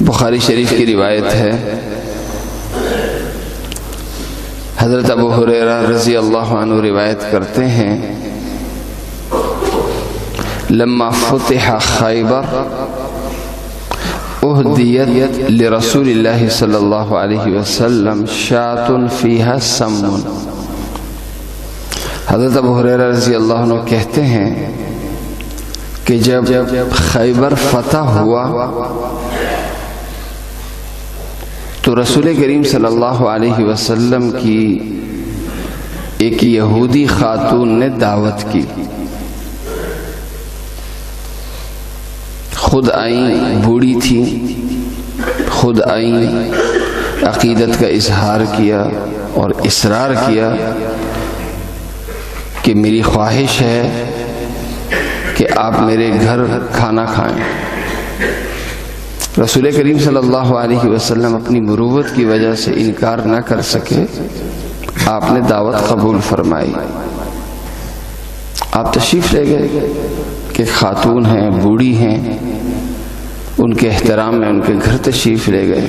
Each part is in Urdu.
بخاری شریف کی روایت ہے، حضرت ابو ہریرہ رضی اللہ عنہ روایت کرتے ہیں، لما فتح خیبر اہدیت لرسول اللہ صلی اللہ علیہ وسلم شاۃ فیہا سم۔ حضرت ابو ہریرہ رضی اللہ عنہ کہتے ہیں کہ جب خیبر فتح ہوا تو رسول کریم صلی اللہ علیہ وسلم کی ایک یہودی خاتون نے دعوت کی، خود آئیں، بوڑھی تھی، خود آئیں، عقیدت کا اظہار کیا اور اصرار کیا کہ میری خواہش ہے کہ آپ میرے گھر کھانا کھائیں۔ رسول کریم صلی اللہ علیہ وسلم اپنی مروت کی وجہ سے انکار نہ کر سکے، آپ نے دعوت قبول فرمائی، آپ تشریف لے گئے کہ خاتون ہیں، بوڑھی ہیں، ان کے احترام میں ان کے گھر تشریف لے گئے،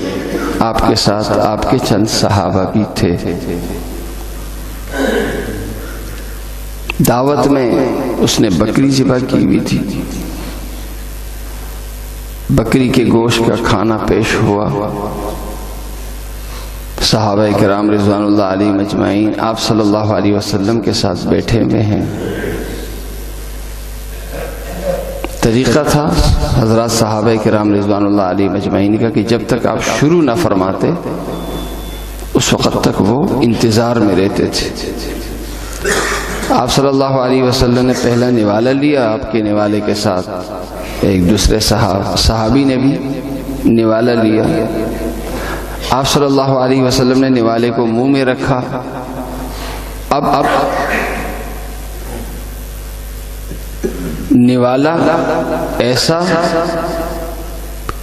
آپ کے ساتھ آپ کے چند صحابہ بھی تھے۔ دعوت میں اس نے بکری ذبح کی ہوئی تھی، بکری کے گوشت کا کھانا پیش ہوا، صحابہ کرام رضوان اللہ علیہم اجمعین آپ صلی اللہ علیہ وسلم کے ساتھ بیٹھے ہوئے ہیں۔ طریقہ تھا حضرات صحابہ کرام رضوان اللہ علیہم اجمعین کا کہ جب تک آپ شروع نہ فرماتے اس وقت تک وہ انتظار میں رہتے تھے۔ آپ صلی اللہ علیہ وسلم نے پہلا نوالہ لیا، آپ کے نوالے کے ساتھ ایک دوسرے صحابی نے بھی نوالہ لیا، آپ صلی اللہ علیہ وسلم نے نوالے کو منہ میں رکھا۔ اب نوالا ایسا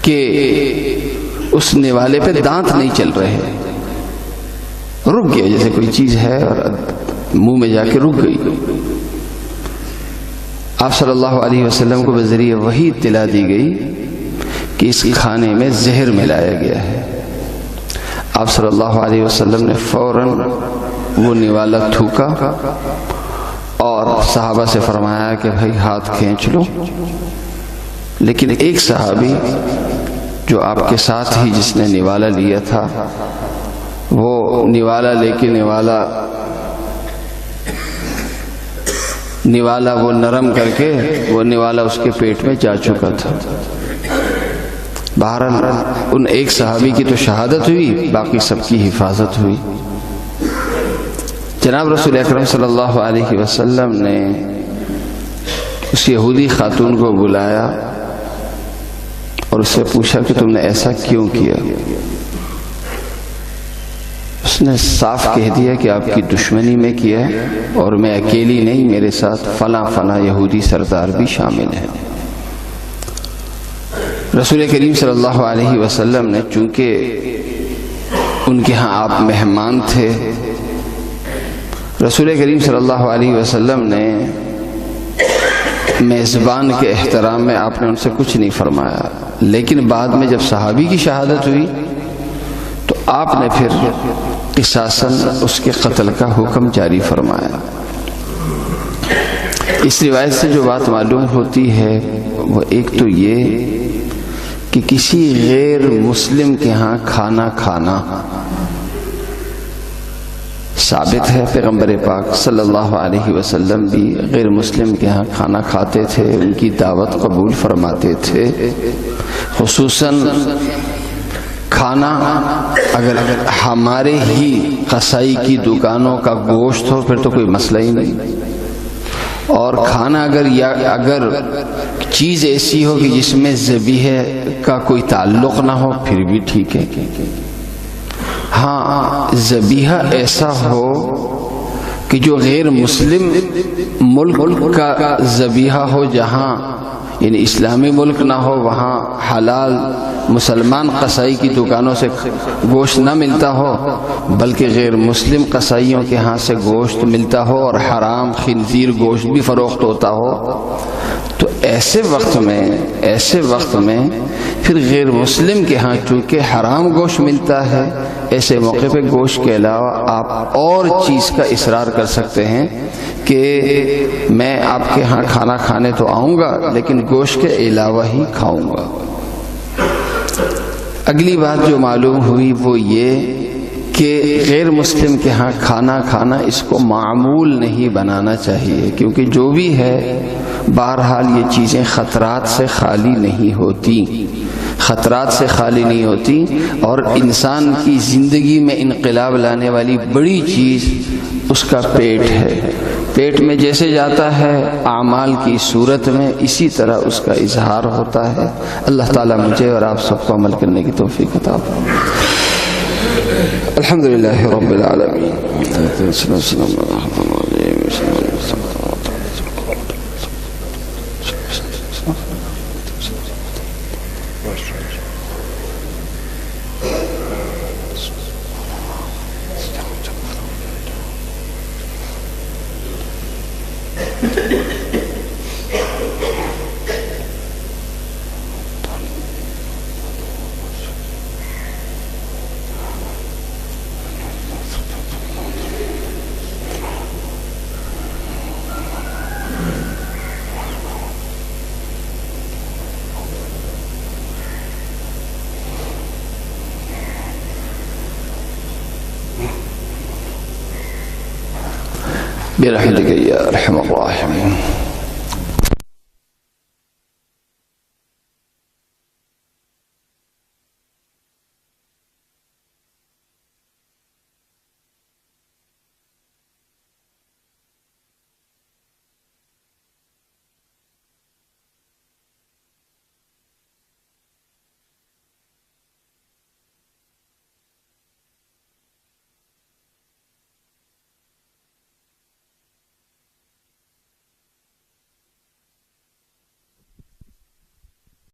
کہ اس نوالے پہ دانت نہیں چل رہے، رک گیا، جیسے کوئی چیز ہے اور منہ میں جا کے رک گئی۔ آپ صلی اللہ علیہ وسلم کو بذریعہ وحی اطلاع دی گئی کہ اس کھانے میں زہر ملایا گیا ہے۔ آپ صلی اللہ علیہ وسلم نے فوراً وہ نوالا تھوکا اور صحابہ سے فرمایا کہ بھائی ہاتھ کھینچ لو، لیکن ایک صحابی جو آپ کے ساتھ ہی جس نے نوالا لیا تھا، وہ نوالا لے کے نوالا وہ نرم کر کے وہ نوالا اس کے پیٹ میں جا چکا تھا۔ بہرحال ان ایک صحابی کی تو شہادت ہوئی، باقی سب کی حفاظت ہوئی۔ جناب رسول اکرم صلی اللہ علیہ وسلم نے اس یہودی خاتون کو بلایا اور اس سے پوچھا کہ تم نے ایسا کیوں کیا؟ اس نے صاف کہہ دیا کہ آپ کی دشمنی میں کیا ہے، اور میں اکیلی نہیں، میرے ساتھ فلاں فلاں یہودی سردار بھی شامل ہیں۔ رسول کریم صلی اللہ علیہ وسلم نے چونکہ ان کے ہاں آپ مہمان تھے، رسول کریم صلی اللہ علیہ وسلم نے میزبان کے احترام میں آپ نے ان سے کچھ نہیں فرمایا، لیکن بعد میں جب صحابی کی شہادت ہوئی تو آپ نے پھر قصاصاً اس کے قتل کا حکم جاری فرمایا۔ اس روایت سے جو بات معلوم ہوتی ہے وہ ایک تو یہ کہ کسی غیر مسلم کے ہاں کھانا کھانا ثابت ہے، پیغمبر پاک صلی اللہ علیہ وسلم بھی غیر مسلم کے ہاں کھانا کھاتے تھے، ان کی دعوت قبول فرماتے تھے۔ خصوصاً کھانا اگر ہمارے ہی قصائی کی دکانوں کا گوشت ہو پھر تو کوئی مسئلہ ہی نہیں، اور کھانا اگر چیز ایسی ہو کہ جس میں ذبیحہ کا کوئی تعلق نہ ہو پھر بھی ٹھیک ہے۔ ہاں ذبیحہ ایسا ہو کہ جو غیر مسلم ملک کا ذبیحہ ہو، جہاں یعنی اسلامی ملک نہ ہو، وہاں حلال مسلمان قصائی کی دکانوں سے گوشت نہ ملتا ہو بلکہ غیر مسلم قصائیوں کے ہاں سے گوشت ملتا ہو اور حرام خنزیر گوشت بھی فروخت ہوتا ہو، تو ایسے وقت میں پھر غیر مسلم کے ہاں چونکہ حرام گوشت ملتا ہے، ایسے موقع پہ گوشت کے علاوہ آپ اور چیز کا اصرار کر سکتے ہیں کہ میں آپ کے ہاں کھانا کھانے تو آؤں گا لیکن گوشت کے علاوہ ہی کھاؤں گا۔ اگلی بات جو معلوم ہوئی وہ یہ کہ غیر مسلم کے ہاں کھانا کھانا اس کو معمول نہیں بنانا چاہیے، کیونکہ جو بھی ہے بہرحال یہ چیزیں خطرات سے خالی نہیں ہوتی، اور انسان کی زندگی میں انقلاب لانے والی بڑی چیز اس کا پیٹ ہے۔ پیٹ میں جیسے جاتا ہے اعمال کی صورت میں، اسی طرح اس کا اظہار ہوتا ہے۔ اللہ تعالیٰ مجھے اور آپ سب کو عمل کرنے کی توفیق عطا فرمائے۔ الحمدللہ رب العالمین۔ برحمتك يا ارحم الراحمين۔